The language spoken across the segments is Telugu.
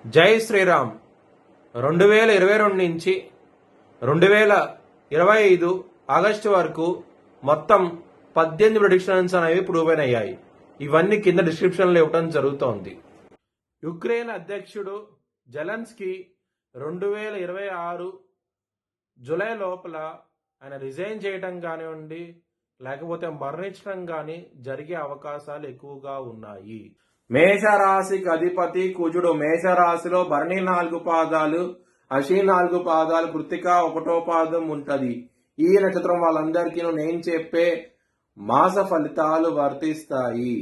జై శ్రీరామ్. 2022 నుంచి 2025 ఆగస్టు వరకు మొత్తం 18 ప్రెడిక్షన్స్ అనేవి ప్రూవ్ అయ్యాయి. ఇవన్నీ కింద డిస్క్రిప్షన్లో ఇవ్వడం జరుగుతోంది. యుక్రెయిన్ అధ్యక్షుడు జెలెన్స్కీ 2026 జూలై లోపల ఆయన రిజైన్ చేయడం కానివ్వండి, లేకపోతే మరణించడం కానీ జరిగే అవకాశాలు ఎక్కువగా ఉన్నాయి. మేషరాశికి అధిపతి కుజుడు. మేషరాశిలో భరణి 4 పాదాలు, అశ్వి 4 పాదాలు, కృత్తిక 1వ పాదం ఉంటది. ఈ నక్షత్రం వాళ్ళందరికీ నేను చెప్పే మాస ఫలితాలు వర్తిస్తాయి.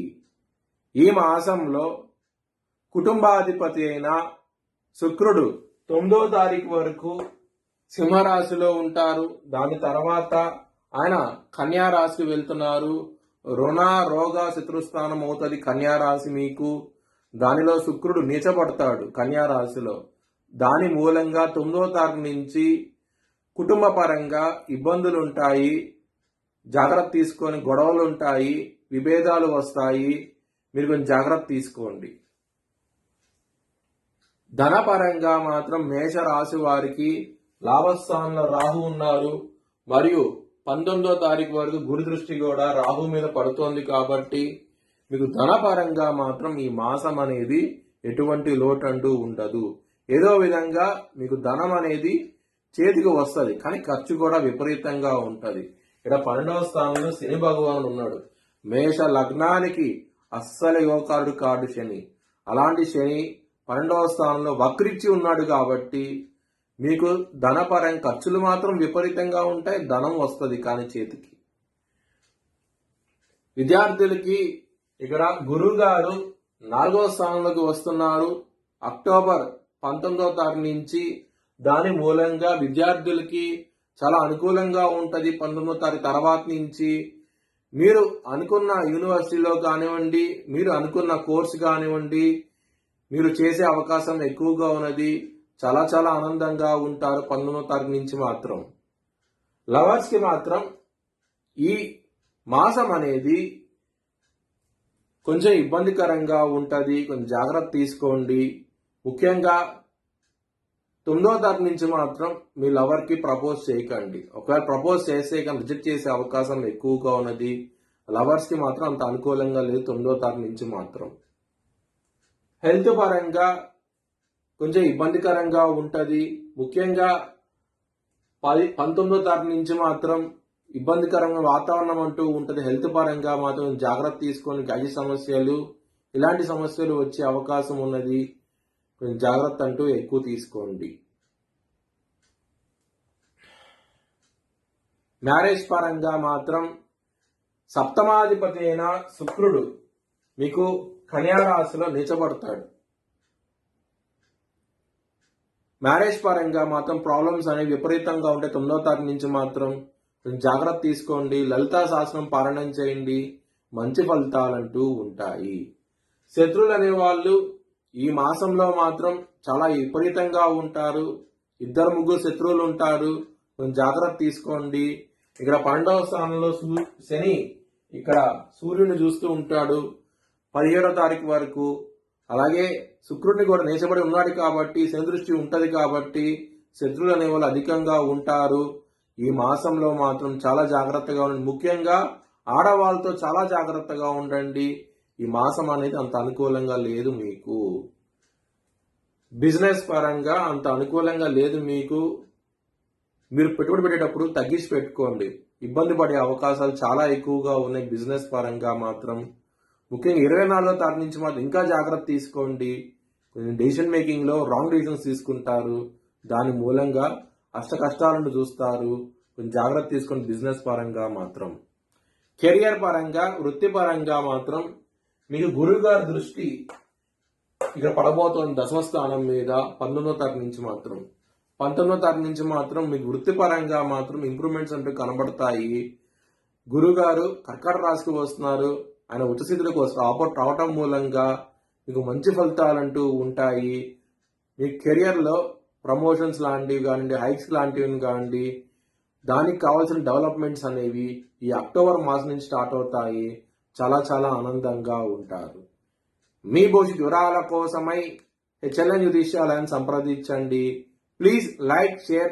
ఈ మాసంలో కుటుంబాధిపతి అయిన శుక్రుడు 9వ తారీఖు వరకు సింహరాశిలో ఉంటారు. దాని తర్వాత ఆయన కన్యా రాశికి వెళ్తున్నారు. రుణ రోగ శత్రుస్థానం అవుతుంది కన్యా రాశి మీకు. దానిలో శుక్రుడు నీచపడతాడు కన్యా రాశిలో. దాని మూలంగా 9వ తారీఖు నుంచి కుటుంబ పరంగా ఇబ్బందులు ఉంటాయి. జాగ్రత్త తీసుకొని, గొడవలు ఉంటాయి, విభేదాలు వస్తాయి. మీరు కొంచెం జాగ్రత్త తీసుకోండి. ధనపరంగా మాత్రం మేష రాశి వారికి లాభస్థానంలో రాహు ఉన్నారు. మరియు 19వ తారీఖు వరకు గురు దృష్టి కూడా రాహు మీద పడుతోంది. కాబట్టి మీకు ధనపరంగా మాత్రం ఈ మాసం అనేది ఎటువంటి లోటు అంటూ ఉండదు. ఏదో విధంగా మీకు ధనం అనేది చేతికి వస్తుంది, కానీ ఖర్చు కూడా విపరీతంగా ఉంటది. ఇక్కడ 12వ స్థానంలో శని భగవానుడు ఉన్నాడు. మేష లగ్నానికి అస్సలు యోగకారుడు కాడు శని. అలాంటి శని 12వ స్థానంలో వక్రించి ఉన్నాడు. కాబట్టి మీకు ధనపరం ఖర్చులు మాత్రం విపరీతంగా ఉంటాయి, ధనం వస్తుంది కానీ చేతికి. విద్యార్థులకి ఇక్కడ గురువు గారు 4వ స్థానంలోకి వస్తున్నారు అక్టోబర్ 19వ తారీఖు నుంచి. దాని మూలంగా విద్యార్థులకి చాలా అనుకూలంగా ఉంటుంది. 19వ తారీఖు తర్వాత నుంచి మీరు అనుకున్న యూనివర్సిటీలో కానివ్వండి, మీరు అనుకున్న కోర్సు కానివ్వండి, మీరు చేసే అవకాశం ఎక్కువగా ఉన్నది. చాలా చాలా ఆనందంగా ఉంటారు 19వ తారీఖు నుంచి మాత్రం. లవర్స్ కి మాత్రం ఈ మాసం అనేది కొంచెం ఇబ్బందికరంగా ఉంటుంది, కొంచెం జాగ్రత్త తీసుకోండి. ముఖ్యంగా 9వ తారీఖు నుంచి మాత్రం మీ లవర్ కి ప్రపోజ్ చేయకండి. ఒకవేళ ప్రపోజ్ చేస్తే కానీ రిజెక్ట్ చేసే అవకాశం ఎక్కువగా ఉన్నది. లవర్స్ కి మాత్రం అంత అనుకూలంగా లేదు 9వ తారీఖు నుంచి మాత్రం. హెల్త్ పరంగా కొంచెం ఇబ్బందికరంగా ఉంటుంది. ముఖ్యంగా 19వ తారీఖు నుంచి మాత్రం ఇబ్బందికరంగా వాతావరణం అంటూ ఉంటుంది. హెల్త్ పరంగా మాత్రం జాగ్రత్త తీసుకొని గజ సమస్యలు, ఇలాంటి సమస్యలు వచ్చే అవకాశం ఉన్నది. కొంచెం జాగ్రత్త అంటూ ఎక్కువ తీసుకోండి. మ్యారేజ్ పరంగా మాత్రం సప్తమాధిపతి అయిన శుక్రుడు మీకు కన్యా రాశిలో నీచబడతాడు. మ్యారేజ్ పరంగా మాత్రం ప్రాబ్లమ్స్ అనేవి విపరీతంగా ఉంటాయి 9వ తారీఖు నుంచి మాత్రం. జాగ్రత్త తీసుకోండి. లలితా శాస్త్రం పారాయణం చేయండి, మంచి ఫలితాలంటూ ఉంటాయి. శత్రువులు అనేవాళ్ళు ఈ మాసంలో మాత్రం చాలా విపరీతంగా ఉంటారు. 2-3 శత్రువులు ఉంటారు. కొంచెం జాగ్రత్త తీసుకోండి. ఇక్కడ 12వ స్థానంలో శని ఇక్కడ సూర్యుని చూస్తూ ఉంటాడు 17వ తారీఖు వరకు. అలాగే శుక్రుడిని కూడా నేచబడి ఉన్నాడు కాబట్టి శని దృష్టి ఉంటది. కాబట్టి శత్రువులు అనే వాళ్ళు అధికంగా ఉంటారు. ఈ మాసంలో మాత్రం చాలా జాగ్రత్తగా ఉండండి. ముఖ్యంగా ఆడవాళ్ళతో చాలా జాగ్రత్తగా ఉండండి. ఈ మాసం అనేది అంత అనుకూలంగా లేదు మీకు. బిజినెస్ పరంగా అంత అనుకూలంగా లేదు మీకు. మీరు పెట్టుబడి పెట్టేటప్పుడు తగ్గించి పెట్టుకోండి. ఇబ్బంది పడే అవకాశాలు చాలా ఎక్కువగా ఉన్నాయి బిజినెస్ పరంగా మాత్రం. ముఖ్యంగా 24వ తారీఖు నుంచి మాత్రం ఇంకా జాగ్రత్త తీసుకోండి. డెసిషన్ మేకింగ్ లో రాంగ్ డెసిషన్స్ తీసుకుంటారు. దాని మూలంగా అష్ట కష్టాలను చూస్తారు. కొంచెం జాగ్రత్త తీసుకోండి బిజినెస్ పరంగా మాత్రం. కెరియర్ పరంగా, వృత్తి పరంగా మాత్రం మీకు గురువు గారి దృష్టి ఇక్కడ పడబోతోంది 10వ స్థానం మీద 19వ తారీఖు నుంచి మాత్రం. 19వ తారీఖు నుంచి మాత్రం మీకు వృత్తి పరంగా మాత్రం ఇంప్రూవ్మెంట్స్ అంటూ కనబడతాయి. గురువు గారు కర్కాటక రాశికి వస్తున్నారు. ఆయన ఉచ్చస్థితిలోకి రావటం మూలంగా మీకు మంచి ఫలితాలంటూ ఉంటాయి. మీ కెరియర్లో ప్రమోషన్స్ లాంటివి కానివ్వండి, హైక్స్ లాంటివి కానివ్వండి, దానికి కావాల్సిన డెవలప్మెంట్స్ అనేవి ఈ అక్టోబర్ మాసం నుంచి స్టార్ట్ అవుతాయి. చాలా చాలా ఆనందంగా ఉంటారు. మీ భవిష్యత్ వివరాల కోసమై హెచ్ఎల్ఎన్ జ్యుడిషియల్ అలయన్స్ సంప్రదించండి. Please like, share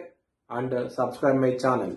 and subscribe my channel.